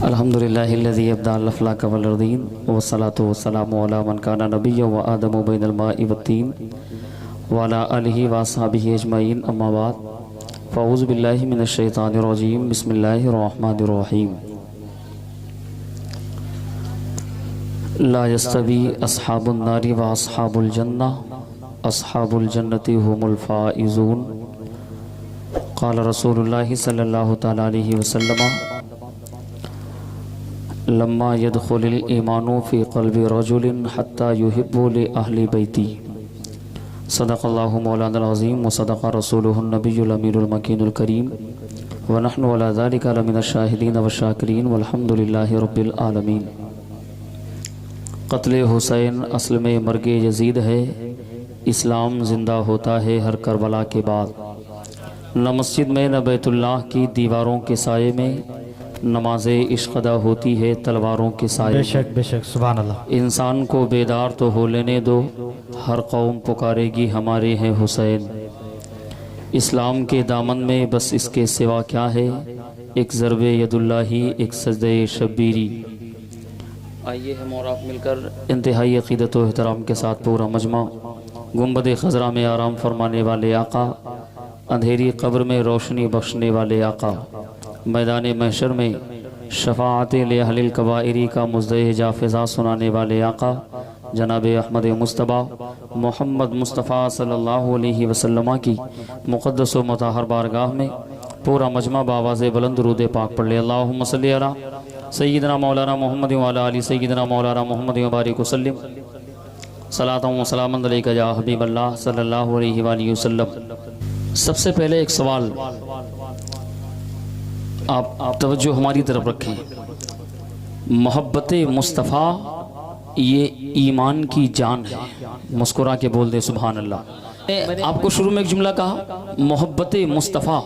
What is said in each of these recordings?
अल्हम्दुलिल्लाहिल्लज़ी अब्दअल अफ़लाक वल अर्दीन वस्सलातु वस्सलामु अला मन काना नबिय्यन व आदमु बैनल माइ वत्तीन व अला आलिहि व अस्हाबिहि अजमईन अम्मा बाद फ़अऊज़ु बिल्लाहि मिनश शैतानिर रजीम बिस्मिल्लाहिर रहमानिर रहीम। ला यस्तवी अस्हाबुन नारी व अस्हाबुल जन्नह अस्हाबुल जन्नति हुमुल फ़ाइज़ून। क़ाल रसूलुल्लाहि सल्लल्लाहु तआला अलैहि वसल्लम लम्मा यदखुलुल ईमानु फ़ी क़ल्बि रजुलिन हत्ता युहिब्बु लि अहली बैती। सदक़ल्लाहु मौलाना अज़ीम व सदक़ रसूलुहुन नबियुल अमीनुल मकीनुल करीम व नहनु अला ज़ालिका लमिनश शाहिदीन व शाकिरीन वल्हम्दुलिल्लाहि रब्बिल आलमीन। क़त्ल हुसैन असल में मर्ग यज़ीद है। इस्लाम ज़िंदा होता है हर करबला के बाद। न मस्जिद में न बैतुल्लाह की दीवारों के साये में नमाज इश्क़ अदा होती है तलवारों के साये। बेशक बेशक सुभान अल्लाह। इंसान को बेदार तो हो लेने दो, हर कौम पुकारेगी हमारे हैं हुसैन। इस्लाम के दामन में बस इसके सिवा क्या है, एक ज़रबे यदुल्लाही एक सजदे शब्बीरी। आइए हम और आप मिलकर इंतहाई अक़ीदत व एहतराम के साथ पूरा मजमा गुंबद ख़ज़रा में आराम फरमाने वाले आका, अंधेरी कब्र में रोशनी बख्शने वाले आका, मैदान महशर में शफ़ाअत ले अहलिल कबाइरी का मुज़्ज़े जाफ़िज़ा सुनाने वाले आका जनाब अहमद मुस्तफ़ा मोहम्मद मुस्तफ़ा सल्लल्लाहु अलैहि वसल्लम की मुक़द्दस व मुतहहर बारगाह में पूरा मजमा बावाज़ बुलंद दुरूद पाक पढ़ ले। अल्लाहुम्मा सल्लि अला सय्यिदना मौलाना मोहम्मद व अला आलि सय्यिदना मौलाना मोहम्मद व बारिक वसल्लिम सलातन व सलामन अलैका या हबीबल्लाह सल्लल्लाहु अलैहि वसल्लम। सबसे पहले एक सवाल आप तवज्जो हमारी तरफ रखें। मोहब्बत मुस्तफ़ा ये ईमान की जान है। मुस्कुरा के बोल दे सुभान अल्लाह। आपको शुरू में एक जुमला कहा, मोहब्बत मुस्तफ़ा,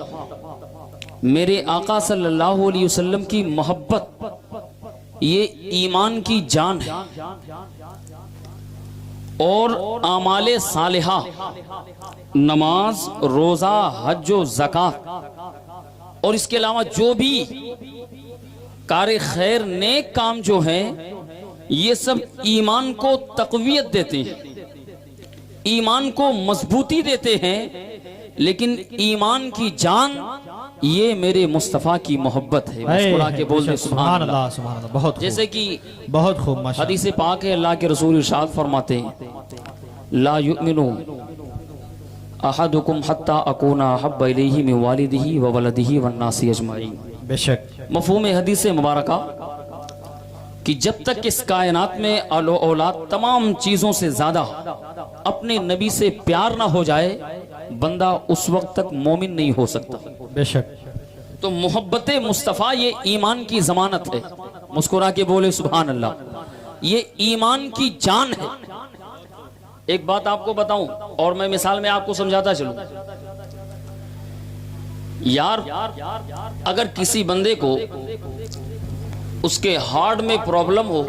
मेरे आका सल्लल्लाहु अलैहि वसल्लम की मोहब्बत ये ईमान की जान है। और आमाले सालिहा, नमाज, रोज़ा, हज व ज़कात और इसके अलावा जो भी कार खैर नेक काम जो हैं, ये सब ईमान को तक़वियत देते हैं, ईमान को मजबूती देते हैं। लेकिन ईमान की जान ये मेरे मुस्तफ़ा की मोहब्बत है। मुस्कुरा के बोल दे सुभान अल्लाह, सुभान अल्लाह। बहुत जैसे कि बहुत खूब हदीस पाक है, अल्लाह के रसूल इरशाद फरमाते हैं, ला युमिनु अहदुकुम हत्ता अकूना अहब्ब इलैहि मिन वालिदिही व वलदिही वन नासी अजमाइन। बेशक मफ़हूम हदीस मुबारका कि जब तक इस कायनात में औलाद तमाम चीज़ों से ज़्यादा अपने नबी से प्यार ना हो जाए, बंदा उस वक्त तक मोमिन नहीं हो सकता। बेशक। तो मोहब्बत मुस्तफ़ा ये ईमान की ज़मानत है। मुस्कुरा के बोले सुभान अल्लाह। ये ईमान की जान है। एक बात आपको बताऊं और मैं मिसाल में आपको समझाता चलूं। यार अगर किसी बंदे को उसके हार्ट में प्रॉब्लम हो,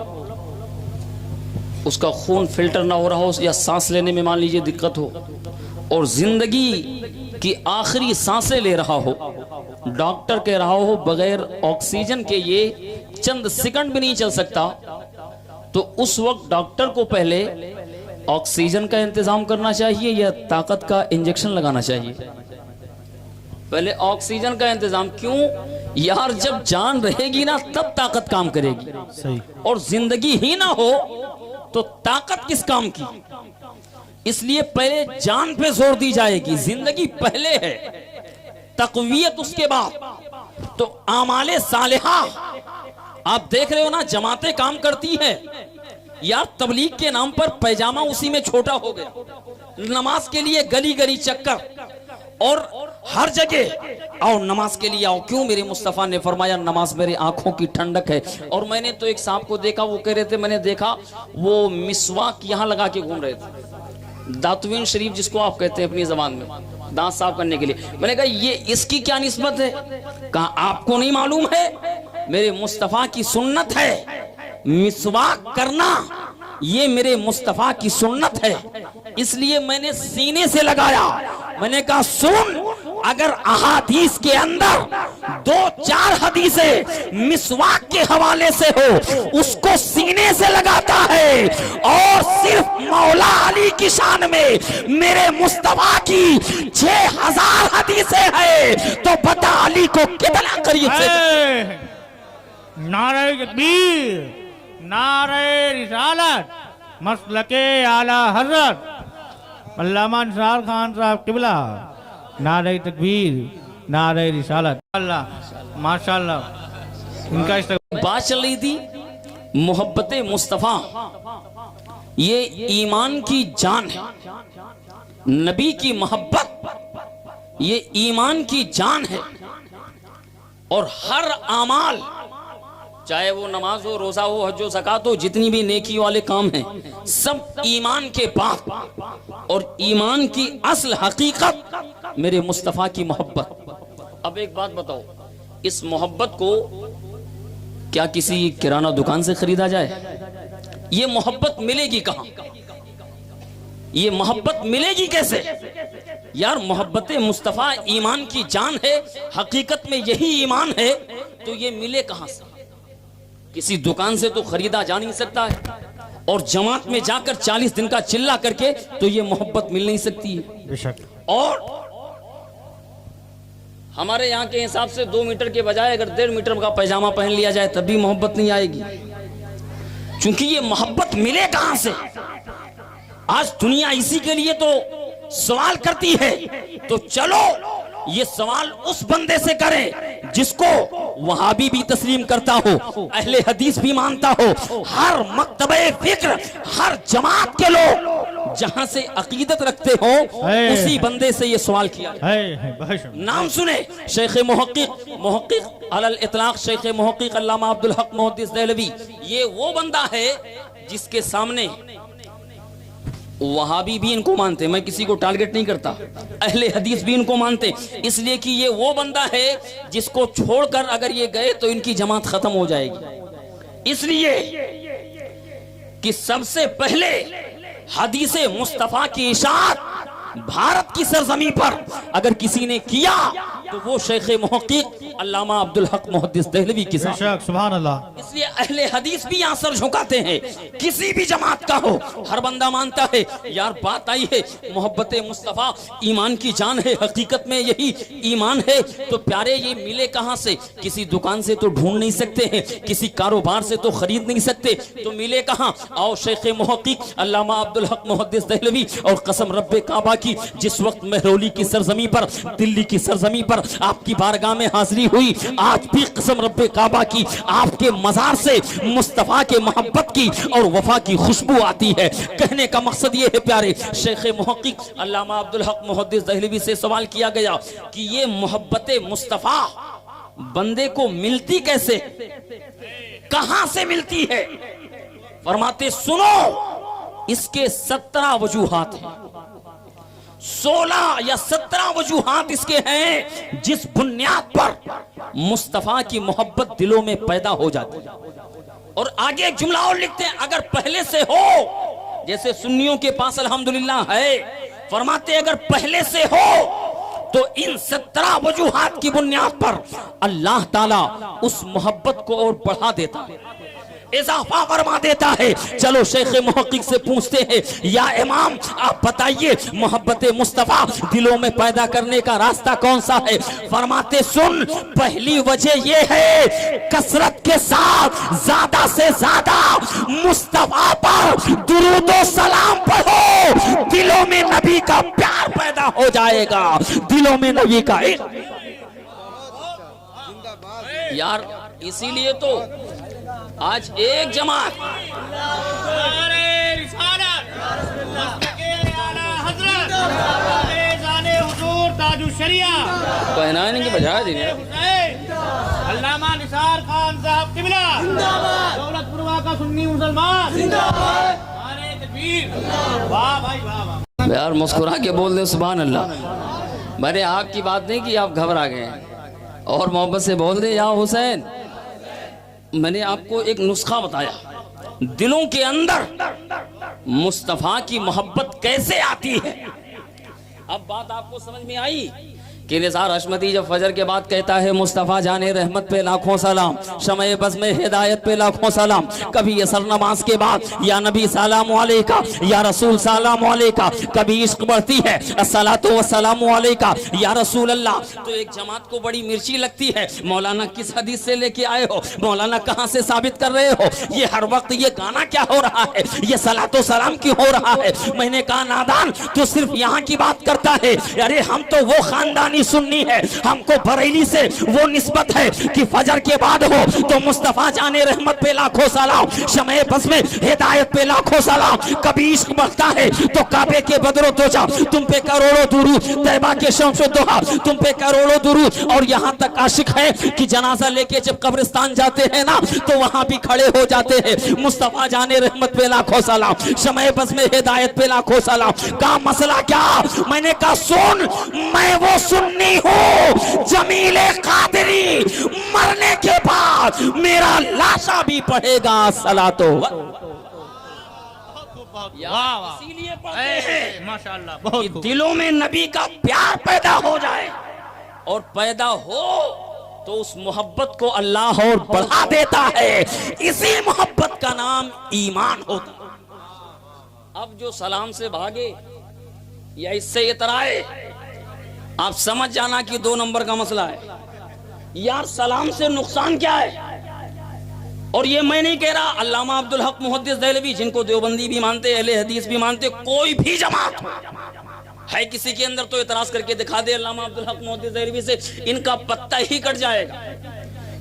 उसका खून फिल्टर ना हो रहा हो या सांस लेने में मान लीजिए दिक्कत हो और जिंदगी की आखिरी सांसें ले रहा हो, डॉक्टर कह रहा हो बगैर ऑक्सीजन के ये चंद सेकंड भी नहीं चल सकता, तो उस वक्त डॉक्टर को पहले ऑक्सीजन का इंतजाम करना चाहिए या ताकत का इंजेक्शन लगाना चाहिए? पहले ऑक्सीजन का इंतजाम। क्यों यार, जब जान रहेगी ना तब ताकत काम करेगी। सही। और जिंदगी ही ना हो तो ताकत किस काम की? इसलिए पहले जान पे जोर दी जाएगी, जिंदगी पहले है, तकवीयत उसके बाद। तो आमाले सालिहा आप देख रहे हो ना, जमातें काम करती हैं यार, तबलीग के नाम पर पैजामा उसी में छोटा हो गया, नमाज के लिए गली गली चक्कर और हर जगह आओ नमाज के लिए आओ। क्यों? मेरे मुस्तफ़ा ने फरमाया नमाज मेरी आंखों की ठंडक है। और मैंने तो एक साहब को देखा, वो कह रहे थे, मैंने देखा वो मिसवाक यहाँ लगा के घूम रहे थे, दातुवीन शरीफ जिसको आप कहते हैं अपनी जबान में, दांत साफ करने के लिए। मैंने कहा ये इसकी क्या निस्बत है? कहा आपको नहीं मालूम है, मेरे मुस्तफ़ा की सुन्नत है, मिसवाक करना ये मेरे मुस्तफ़ा की सुन्नत है, इसलिए मैंने सीने से लगाया। मैंने कहा सुन, अगर अहादीस के अंदर 2-4 हदीसें मिसवाक के हवाले से हो उसको सीने से लगाता है और सिर्फ मौला अली की शान में मेरे मुस्तफा की 6000 हदीसें हैं तो बता अली को कितना करीब से। नारे तकबीर, नारे रिसालत, मसलके आला हजरत अल्लामा निसार खान साहब किबला, नारे तकबीर, नारे रिसालत। अल्लाह माशाल्लाह इनका बात चल रही थी मोहब्बत मुस्तफ़ा ये ईमान की जान है। नबी की मोहब्बत ये ईमान की जान है और हर अमाल चाहे वो नमाज हो, रोजा हो, हज, ज़कात हो, जितनी भी नेकी वाले काम हैं सब ईमान के बाप और ईमान की असल हकीकत मेरे मुस्तफ़ा की मोहब्बत। अब एक बात बताओ, इस मोहब्बत को क्या किसी किराना दुकान से खरीदा जाए? ये मोहब्बत मिलेगी कहां? ये मोहब्बत मिलेगी कैसे यार? मोहब्बत मुस्तफ़ा ईमान की जान है, हकीकत में यही ईमान है, तो ये मिले कहां से? किसी दुकान से तो खरीदा जा नहीं सकता है और जमात में जाकर 40 दिन का चिल्ला करके तो ये मोहब्बत मिल नहीं सकती है। बेशक। और हमारे यहाँ के हिसाब से 2 मीटर के बजाय अगर 1.5 मीटर का पैजामा पहन लिया जाए तब भी मोहब्बत नहीं आएगी, क्योंकि ये मोहब्बत मिले कहां से? आज दुनिया इसी के लिए तो सवाल करती है। तो चलो ये सवाल उस बंदे से करें जिसको वहाबी भी तस्लीम करता हो, अहले हदीस भी मानता हो, हर मक्तबे फिक्र, हर जमात के लोग जहां से अकीदत रखते हो उसी बंदे से ये सवाल किया। नाम सुने, शेख मुहक्किक अलल इतलाक शेख मुहक्किक अल्लामा अब्दुल हक मुहद्दिस देहलवी, ये वो बंदा है जिसके सामने वहाबी भी इनको मानते, मैं किसी को टारगेट नहीं करता, अहले हदीस भी इनको मानते, इसलिए कि ये वो बंदा है जिसको छोड़कर अगर ये गए तो इनकी जमात खत्म हो जाएगी। इसलिए कि सबसे पहले हदीसे मुस्तफा की इशाअत भारत की सरजमी पर अगर किसी ने किया तो वो शेख मुहक्किक अल्लामा अब्दुल हक मुहद्दिस देहलवी की साथ। सुभान अल्लाह। इसलिए अहले हदीस भी यहाँ सर झुकाते हैं, किसी भी जमात का हो, हर बंदा मानता है यार बात आई है मोहब्बत मुस्तफ़ा ईमान की जान है, हकीकत में यही ईमान है। तो प्यारे ये मिले कहाँ से? किसी दुकान से तो ढूंढ नहीं सकते हैं, किसी कारोबार से तो खरीद नहीं सकते, तो मिले कहाँ? आओ शेख मुहक्किक अल्लामा अब्दुल हक मुहद्दिस देहलवी और कसम रब्बे काबा की, जिस वक्त महरौली की सरजमी पर, दिल्ली की सरजमी पर आपकी बारगाह में हाजिरी हुई, आज भी कसम रब्बे काबा की आपके मजार से मुस्तफा के मोहब्बत की और वफा की खुशबू आती है। कहने का मकसद ये है प्यारे, शेख मुहक्किक अल्लामा अब्दुल हक मुहद्दिस देहलवी से सवाल किया गया कि ये मोहब्बत मुस्तफा बंदे को मिलती कैसे, कहां से मिलती है? फरमाते सुनो, इसके 17 वजूहात हैं, 16 या 17 वजूहात इसके हैं जिस बुनियाद पर मुस्तफा की मोहब्बत दिलों में पैदा हो जाती है। और आगे एक जुमला और लिखते हैं, अगर पहले से हो, जैसे सुन्नियों के पास अल्हम्दुलिल्लाह है, फरमाते अगर पहले से हो तो इन 17 वजूहात की बुनियाद पर अल्लाह ताला उस मोहब्बत को और बढ़ा देता है, इजाफा फरमा देता है। चलो शेख मुहक्किक से पूछते हैं, या इमाम आप बताइए मोहब्बत मुस्तफा दिलों में पैदा करने का रास्ता कौन सा है? फरमाते सुन, पहली वजह यह है कसरत के साथ ज्यादा से ज्यादा मुस्तफा पर दुरूद और सलाम पढ़ो, दिलों में नबी का प्यार पैदा हो जाएगा, दिलों में नबी का यार। इसीलिए तो आज एक जमात पहनाने की बजाय अल्लामा निसार खान साहब किबला दौलतपुरवा का सुन्नी मुसलमान वाह भाई वाह। यार मुस्कुरा के बोल दे सुभान अल्लाह। मैंने आग की बात नहीं की, आप घबरा गए। और मोहब्बत से बोल दे या हुसैन। मैंने आपको एक नुस्खा बताया, दिलों के अंदर मुस्तफा की मोहब्बत कैसे आती है। अब बात आपको समझ में आई कि निसार हशमती जब फजर के बाद कहता है मुस्तफ़ा जाने रहमत पे लाखों सलाम, शमए बज़ में हिदायत पे लाखों सलाम, कभी असर नमाज के बाद या नबी सलाम अलैका या रसूल सलाम अलैका, कभी इश्क बढ़ती है अस्सलातु वस्सलामु अलैका या रसूल अल्लाह। तो एक जमात को बड़ी मिर्ची लगती है, मौलाना किस हदीस से लेके आए हो, मौलाना कहाँ से साबित कर रहे हो, ये हर वक्त ये गाना क्या हो रहा है, ये सलातो सलाम क्यों हो रहा है। मैंने कहा नादान तो सिर्फ यहाँ की बात करता है, अरे हम तो वो खानदानी सुन्नी है, हमको बरेली से वो निस्बत है कि फजर के बाद हो तो मुस्तफा जाने रहमत पे लाखों सलाम, शमए बज़ में हिदायत पे लाखों सलाम, कभी इश्क बढ़ता है तो काबे के बदरो तोजा तुम पे करोड़ों दुरूद, तैबा के शम्सो दोहा तुम पे करोड़ों दुरूद। और यहाँ तक आशिक है कि जनाजा लेके जब कब्रिस्तान जाते हैं ना तो वहां भी खड़े हो जाते हैं, मुस्तफा जाने रहमत पे लाखों सलाम, शमए बज़ में हिदायत पे लाखों सलाम। का मसला क्या, मैंने कहा सुन, मैं वो सुन्नी हूँ जमीले कादरी, मरने के बाद मेरा लाशा भी पढ़ेगा सलातो। इसीलिए पढ़ते हैं माशाअल्लाह, कि बहुत खूब। दिलों में नबी का प्यार पैदा हो जाए, और पैदा हो तो उस मोहब्बत को अल्लाह और बढ़ा देता है, इसी मोहब्बत का नाम ईमान होता। अब जो सलाम से भागे या इससे इतराए, आप समझ जाना कि 2 नंबर का मसला है। यार सलाम से नुकसान क्या है, और ये मैं नहीं कह रहा, अल्लामा अब्दुल हक मुहद्दिस देहलवी, जिनको देवबंदी भी मानते, अहले हदीस भी मानते, कोई भी जमात है किसी के अंदर तो इतराज करके दिखा दे अल्लामा अब्दुल हक मुहद्दिस देहलवी से, इनका पत्ता ही कट जाएगा।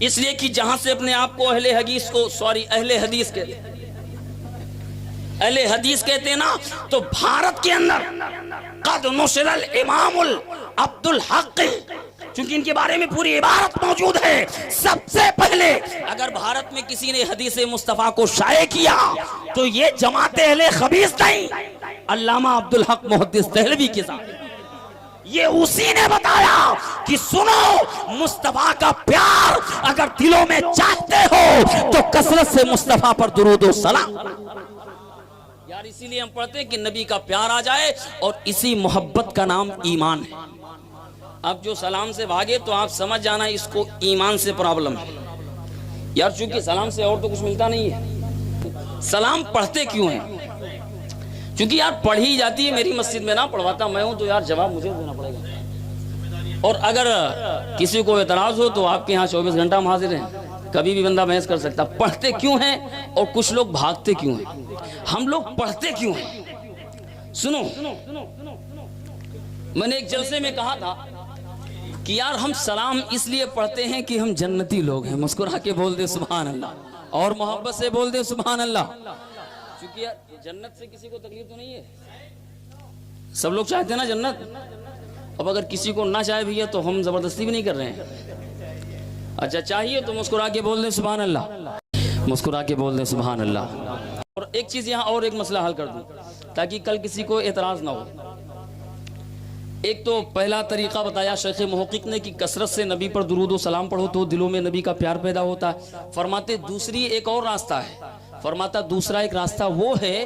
इसलिए कि जहां से अपने आप को अहले हदीस कहते हैं ना, तो भारत के अंदर कद नुशरल इमामुल अब्दुल हक, चूंकि इनके बारे में पूरी इबारत मौजूद है, सबसे पहले अगर भारत में किसी ने हदीस मुस्तफा को शाये किया तो ये जमाते अहले खबीस नहीं, अल्लामा अब्दुल हक मुहद्दिस देहलवी के साथ। ये उसी ने बताया कि सुनो, मुस्तफा का प्यार अगर दिलों में चाहते हो तो कसरत से मुस्तफा पर दुरूद और सलाम। यार इसीलिए हम पढ़ते हैं कि नबी का प्यार आ जाए, और इसी मोहब्बत का नाम ईमान है। अब जो सलाम से भागे तो आप समझ जाना इसको ईमान से प्रॉब्लम है। यार चूंकि सलाम से और तो कुछ मिलता नहीं है, सलाम पढ़ते क्यों हैं, क्योंकि यार पढ़ी जाती है, मेरी मस्जिद में ना पढ़वाता मैं हूं तो यार जवाब मुझे देना पड़ेगा। और अगर किसी को एतराज हो तो आपके यहाँ 24 घंटा हम हाजिर हैं, कभी भी बंदा बहस कर सकता। पढ़ते क्यों हैं और कुछ लोग भागते क्यों हैं, हम लोग पढ़ते क्यों हैं। सुनो, मैंने एक जलसे में कहा था कि यार हम सलाम इसलिए पढ़ते हैं कि हम जन्नती लोग हैं, मुस्कुरा के बोल दे सुभान अल्लाह, और मोहब्बत से बोल दे सुभान अल्लाह। क्योंकि यार जन्नत से किसी को तकलीफ तो नहीं है, सब लोग चाहते हैं ना जन्नत। अब अगर किसी को ना चाहे भैया तो हम जबरदस्ती भी नहीं कर रहे हैं। अच्छा चाहिए तो मुस्कुरा के बोल दे सुभान अल्लाह, मुस्कुरा के बोल दे सुभान अल्लाह। और एक चीज यहाँ और एक मसला हल कर दूं ताकि कल किसी को एतराज ना हो। एक तो पहला तरीका बताया शेख मुहक्किक ने कि कसरत से नबी पर दुरूद व सलाम पढ़ो तो दिलों में नबी का प्यार पैदा होता है। फरमाते दूसरी एक और रास्ता है, फरमाता दूसरा एक रास्ता वो है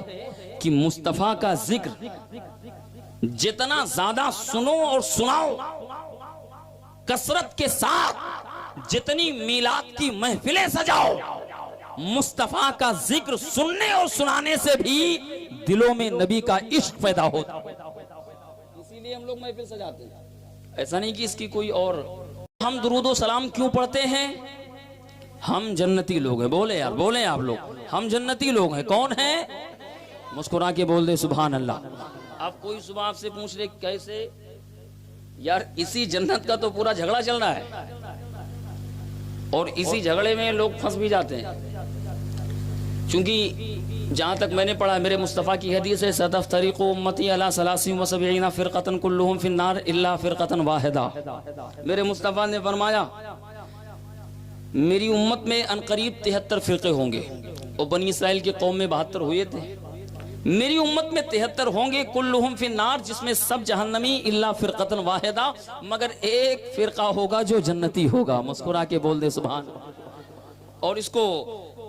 कि मुस्तफ़ा का जिक्र जितना ज्यादा सुनो और सुनाओ, कसरत के साथ जितनी मीलाद की महफिलें सजाओ, मुस्तफ़ा का जिक्र सुनने और सुनाने से भी दिलों में नबी का इश्क पैदा होता है। इसीलिए हम लोग महफिल सजाते हैं, ऐसा नहीं कि इसकी कोई और। हम दुरूद व सलाम क्यों पढ़ते हैं, हम जन्नती लोग हैं। बोले यार, बोले आप लोग, हम जन्नती लोग हैं। कौन है, मुस्कुरा के बोल दे सुभान अल्लाह। आप कोई सुबह आपसे पूछ ले कैसे, यार इसी जन्नत का तो पूरा झगड़ा चल रहा है, और इसी झगड़े में लोग फंस भी जाते हैं। क्योंकि जहां तक मैंने पढ़ा, मेरे मुस्तफ़ा की हदीस है, सदफ तरीक़ो उम्मती अला सलासिन व सबईना फ़िरक़तन कुल्लुहुम फ़िन्नार इल्ला फ़िरक़तन वाहिदा। मेरे मुस्तफ़ा ने फरमाया मेरी उम्मत में अनकरीब 73 फ़िरक़े होंगे, और बनी इसराइल के कौम में 72 हुए थे। मेरी उम्मत में 73 होंगे, कुल्लुहुम फ़िन्नार, जिसमें सब जहन्नमी इल्ला फ़िरक़तन वाहिदा, मगर एक फ़िरक़ा होगा जो जन्नती होगा। मुस्कुरा के बोल दे सुभान। और इसको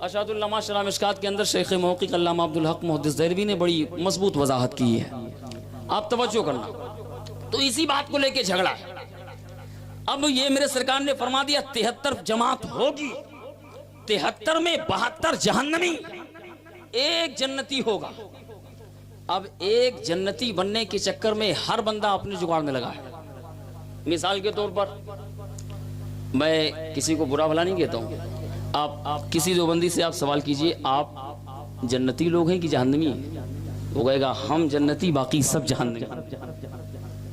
अशादुल्लमा शरह मिशकात के अंदर शेख मुहक्किक अल्लामा अब्दुल हक मुहद्दिस देहलवी ने बड़ी मजबूत वजाहत की है, आप तवज्जो करना। तो इसी बात को लेके झगड़ा, अब ये मेरे सरकार ने फरमा दिया 73 जमात होगी, 73 में 72 जहन्नमी, एक जन्नती होगा। अब एक जन्नती बनने के चक्कर में हर बंदा अपने जुगाड़ में लगा है। मिसाल के तौर पर, मैं किसी को बुरा भला नहीं कहता हूं, आप किसी दो बंदी से आप सवाल कीजिए, आप जन्नती लोग हैं कि जहन्नमी? वो कहेगा हम जन्नती, बाकी सब जहन्नमी।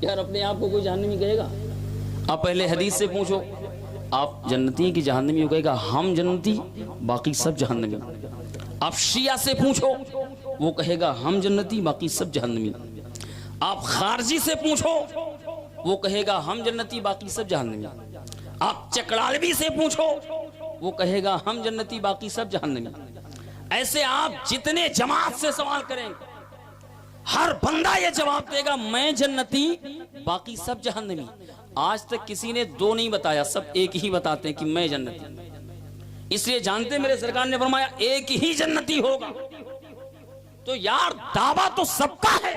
यार अपने आप को कोई जहन्नमी कहेगा? आप पहले हदीस से पूछो, आप जन्नती हैं कि जहन्नमी? वो कहेगा हम जन्नती, बाकी सब जहन्नमी। आप शिया से पूछो, वो कहेगा हम जन्नती, बाकी सब जहन्नमी। आप खारजी से पूछो, वो कहेगा हम जन्नती, बाकी सब जहन्नमी। आप चकड़ालवी से पूछो, वो कहेगा हम जन्नती, बाकी सब जहन्नमी। ऐसे आप जितने जमात से सवाल करेंगे, हर बंदा ये जवाब देगा मैं जन्नती, बाकी सब जहन्नमी। आज तक किसी ने दो नहीं बताया, सब एक ही बताते हैं कि मैं जन्नती। इसलिए जानते मेरे सरकार ने फरमाया एक ही जन्नती होगा। तो यार दावा तो सबका है।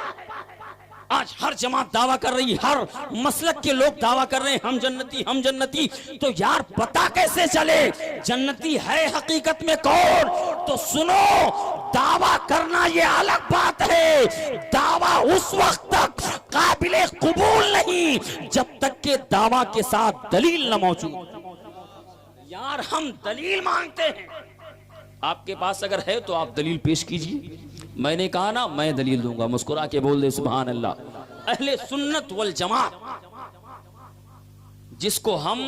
आज हर जमात दावा कर रही, हर मसलक के लोग दावा कर रहे हैं हम जन्नती, हम जन्नती। तो यार पता कैसे चले जन्नती है हकीकत में कौन? तो सुनो, दावा करना ये अलग बात है, दावा उस वक्त तक काबिले कबूल नहीं जब तक के दावा के साथ दलील न मौजूद। यार हम दलील मांगते हैं, आपके पास अगर है तो आप दलील पेश कीजिए। मैंने कहा ना मैं दलील दूंगा, मुस्कुरा के बोल दे सुभान अल्लाह। अहले सुन्नत वल जमात, जिसको हम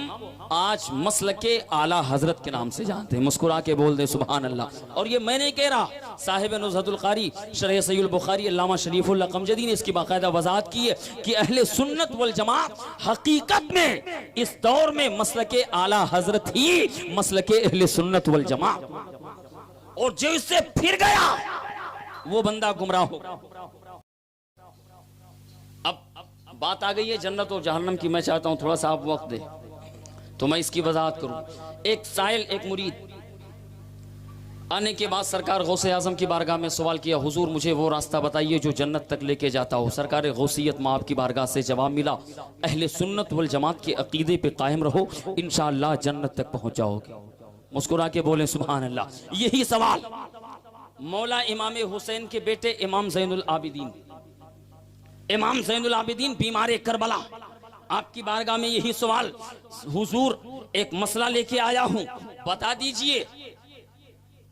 आज मसलके आला हजरत के नाम से जानते हैं, मुस्कुरा के बोल दे सुभान अल्लाह। और ये मैं नहीं कह रहा, साहिब नुज़हतुल क़ारी शरह सहीहुल बुखारी अल्लामा शरीफुल्लाह क़मजदी ने इसकी बाकायदा वज़ाहत की है कि अहले सुन्नत वल जमात हकीकत में इस दौर में मसलके आला हजरत ही मसलके अहले सुन्नत वल जमात, और जो इससे फिर गया वो बंदा गुमराह हो। अब बात आ गई है जन्नत और जहन्नम की। मैं चाहता हूं थोड़ा सा आप वक्त दे तो मैं इसकी वजाहत करूं। एक साइल, एक मुरीद आने के बाद सरकार गौसे आजम की बारगाह में सवाल किया, हुजूर मुझे वो रास्ता बताइए जो जन्नत तक लेके जाता हो। सरकार गौसियत माँ की बारगाह से जवाब मिला, अहले सुन्नत वल जमात के अकीदे पे कायम रहो, इंशाअल्लाह जन्नत तक पहुंच जाओगे। मुस्कुरा के बोले सुभान अल्लाह। यही सवाल मौला इमाम हुसैन के बेटे इमाम ज़ैनुल आबिदीन, इमाम ज़ैनुल आबिदीन बीमारे करबला, आपकी बारगाह में यही सवाल, हुजूर एक मसला लेके आया हूं, बता दीजिए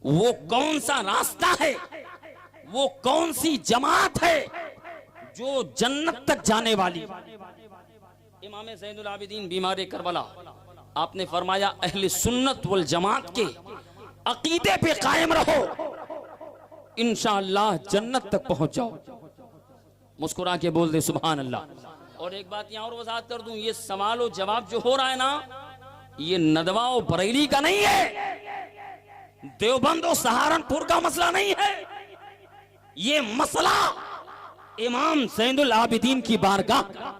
वो कौन सा रास्ता है, वो कौन सी जमात है जो जन्नत तक जाने वाली। इमाम ज़ैनुल आबिदीन बीमारे करबला, आपने फरमाया अहले सुन्नत वल जमात के अकीदे पे कायम रहो, इंशाअल्लाह जन्नत तक पहुंच जाओ। मुस्कुरा के बोल दे सुभान अल्लाह। और एक बात यहां और वजाहत कर दूं, ये सवाल और जवाब जो हो रहा है ना, ये नदवा और बरेली का नहीं है, देवबंद और सहारनपुर का मसला नहीं है, ये मसला इमाम ज़ैनुल आबिदीन की बारगाह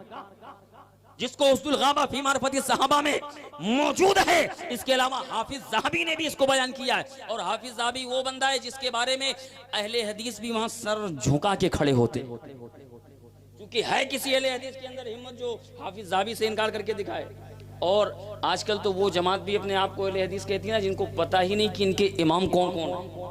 जिसको उस्दुल गाबा फी मारफती सहाबा में मौजूद है। इसके अलावा हाफिज ज़हाबी ने भी इसको बयान किया है। और हाफिज ज़हाबी वो बंदा है जिसके बारे में अहले हदीस भी वहां सर झुका के खड़े होते, क्योंकि है किसी अहले हदीस के अंदर हिम्मत जो हाफिज ज़हाबी से इनकार करके दिखाए। और आजकल तो वो जमात भी अपने आप को अहले हदीस कहती है ना, जिनको पता ही नहीं कि इनके इमाम कौन कौन है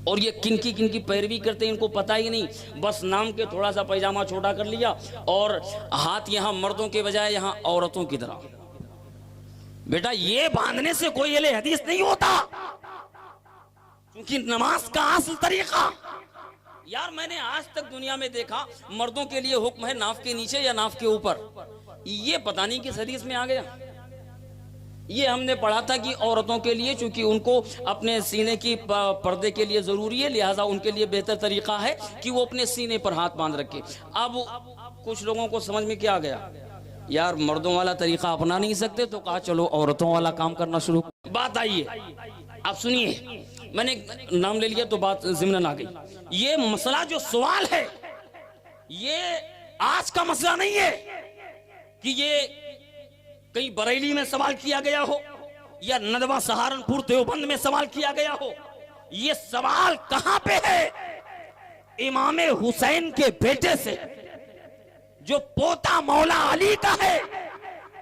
और ये किनकी किनकी पैरवी करते हैं, इनको पता ही नहीं। बस नाम के थोड़ा सा पैजामा छोटा कर लिया और हाथ यहाँ मर्दों के बजाय यहाँ औरतों की तरह। बेटा ये बांधने से कोई अहले हदीस नहीं होता, क्योंकि नमाज का असल तरीका, यार मैंने आज तक दुनिया में देखा मर्दों के लिए हुक्म है नाफ के नीचे या नाफ के ऊपर, ये पता नहीं किस हदीस में आ गया। ये हमने पढ़ा था कि औरतों के लिए, चूंकि उनको अपने सीने की पर्दे के लिए जरूरी है, लिहाजा उनके लिए बेहतर तरीका है कि वो अपने सीने पर हाथ बांध रखे। अब कुछ लोगों को समझ में क्या आ गया, यार मर्दों वाला तरीका अपना नहीं सकते, तो कहा चलो औरतों वाला काम करना शुरू। बात आई है, आप सुनिए, मैंने नाम ले लिया तो बात ज़िम्नन आ गई। ये मसला जो सवाल है, ये आज का मसला नहीं है कि ये कहीं बरेली में सवाल किया गया हो या नदवा सहारनपुर देवबंद में सवाल किया गया हो। ये सवाल कहां पे है? इमाम हुसैन के बेटे से, जो पोता मौला अली का है,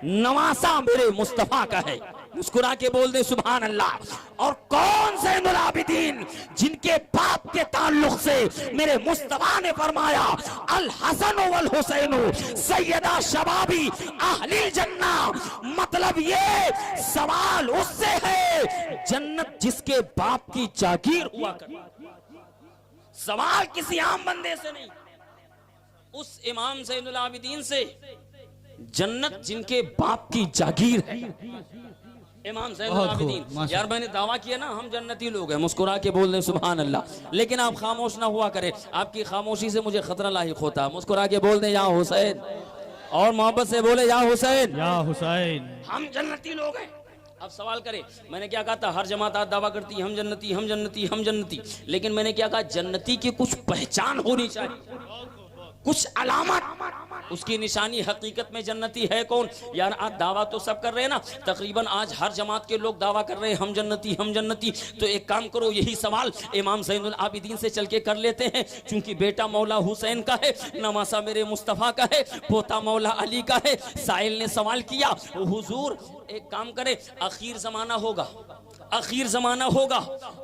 नवासा मेरे मुस्तफा का है। मुस्कुरा के बोल दे सुभान अल्लाह। और कौन ज़ैनुल आबिदीन जिनके बाप के ताल्लुक से मेरे मुस्तफा ने फरमाया अल हसन वल हुसैन सैयदा शबाबी अहलिल जन्ना। मतलब ये सवाल उससे है जन्नत जिसके बाप की जागीर हुआ कर। सवाल किसी आम बंदे से नहीं, उस इमाम ज़ैनुल आबिदीन से, जन्नत जिनके बाप की जागीर है। इमाम ज़ैनुल आबिदीन। यार मैंने दावा किया ना हम जन्नती लोग हैं, मुस्कुरा के बोल दें सुभान अल्लाह। लेकिन आप खामोश ना हुआ करें, आपकी खामोशी से मुझे खतरा लाहिक होता है। मुस्कुरा के बोल दें या हुसैन, और मोहब्बत से बोले या हुसैन, या हुसैन। हम जन्नती लोग हैं। अब सवाल करें, मैंने क्या कहा था? हर जमात आज दावा करती हम जन्नती हम जन्नती हम जन्नती। लेकिन मैंने क्या कहा? जन्नती की कुछ पहचान होनी चाहिए, कुछ अलामत, उसकी निशानी। हकीकत में जन्नती है कौन? यार आज दावा तो सब कर रहे हैं ना, तकरीबन आज हर जमात के लोग दावा कर रहे हैं हम जन्नती हम जन्नती। तो एक काम करो, यही सवाल इमाम ज़ैनुल आबिदीन से चल के कर लेते हैं, क्योंकि बेटा मौला हुसैन का है, नवासा मेरे मुस्तफ़ा का है, पोता मौला अली का है। साइल ने सवाल किया, हुजूर एक काम करे, आखिर जमाना होगा, आखिर जमाना होगा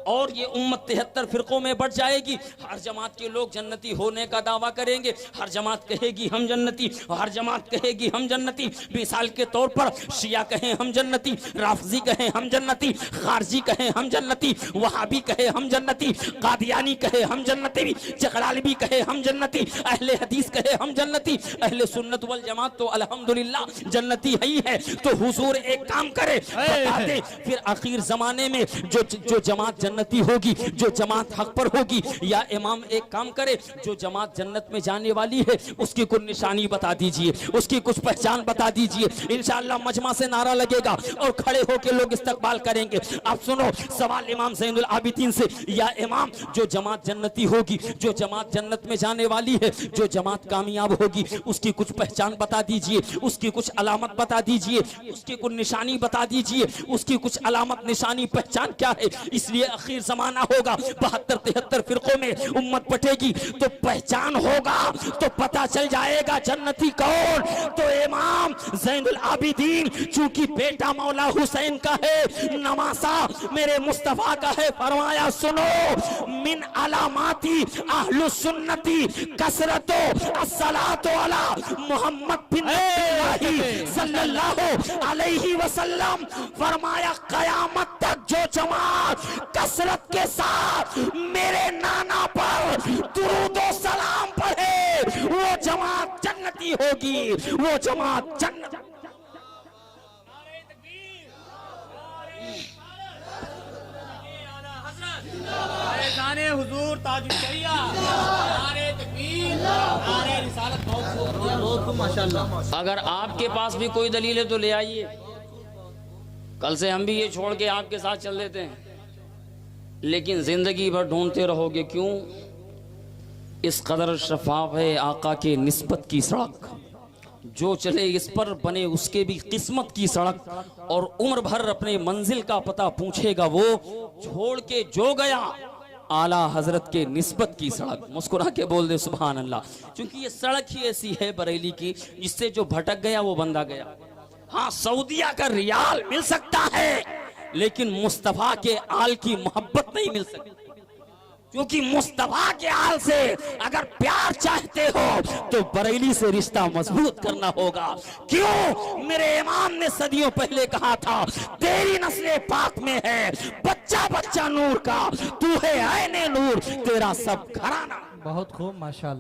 और ये उम्मत 73 फिरकों में बढ़ जाएगी। हर जमात के लोग जन्नती होने का दावा करेंगे, हर जमात कहेगी हम जन्नती, हर जमात कहेगी हम जन्नती। मिसाल के तौर पर शिया कहें हम जन्नती, राफजी कहें हम जन्नती, खारजी कहें हम जन्नती, वहाबी कहे हम जन्नती, कादियानी कहे हम जन्नती, जलालवी कहे हम जन्नती, अहले हदीस कहे हम जन्नती, अहले सुन्नत वल जमात तो अल्हम्दुलिल्लाह जन्नती ही है। तो हुजूर एक काम करे, बता दे फिर आखिर जमाने में जो जमात जन्नती होगी, जो जमात हक पर होगी, या इमाम एक काम करे, जो जमात जन्नत में जाने वाली है उसकी कुछ निशानी बता दीजिए, उसकी कुछ पहचान बता दीजिए। इंशाअल्लाह मजमा से नारा लगेगा और खड़े होकर लोग इस्तकबाल करेंगे। आप सुनो सवाल इमाम ज़ैनुल आबिदीन से, या इमाम जो जमात जन्नती होगी, जो जमात जन्नत में जाने वाली है, जो जमात कामयाब होगी, उसकी कुछ पहचान बता दीजिए, उसकी कुछ अलामत बता दीजिए, उसकी कुछ निशानी बता दीजिए, उसकी कुछ अलामत निशानी पहचान क्या है। इसलिए आखिर जमाना होगा, 72-73 फिरकों में उम्मत बटेगी, तो पहचान होगा, तो पता चल जाएगा जन्नती कौन। तो इमाम ज़ैनुल आबिदीन चूंकि बेटा मौला हुसैन का है, नवासा मेरे मुस्तफा का है, फरमाया सुनो मिन अलामाती अहलुस सुन्नती कसरतो अस्सलातो अला मोहम्मद बिन सल्लल्लाहु अलैहि वसल्लम। फरमाया कयामत तक जो जमात कसरत के साथ मेरे नाना पर दुरूदो सलाम पढ़े वो जमात जन्नती होगी, वो जमात जन्नत। नारे हुजूर ताज शरिया, नारे तकबीर, नारे रिसालत। बहुत माशाअल्लाह। अगर आपके पास भी कोई दलील है तो ले आइए, कल से हम भी ये छोड़ के आपके साथ चल देते हैं। लेकिन जिंदगी भर ढूंढते रहोगे, क्यों? इस कदर शफाफ है आका के निस्बत की सड़क, जो चले इस पर बने उसके भी किस्मत की सड़क, और उम्र भर अपने मंजिल का पता पूछेगा वो, छोड़ के जो गया आला हजरत के निस्बत की सड़क। मुस्कुरा के बोल दे सुभान अल्लाह। क्योंकि ये सड़क ही ऐसी है बरेली की, जिससे जो भटक गया वो बंदा गया। हाँ, सऊदिया का रियाल मिल सकता है, लेकिन मुस्तफा के आल की मोहब्बत नहीं मिल सकती। क्योंकि मुस्तफा के आल से अगर प्यार चाहते हो तो बरेली से रिश्ता मजबूत करना होगा। क्यों? मेरे इमाम ने सदियों पहले कहा था, तेरी नस्ले पाक में है बच्चा बच्चा नूर का, तू है ऐने नूर, तेरा सब घराना। बहुत खूब माशाअल्लाह।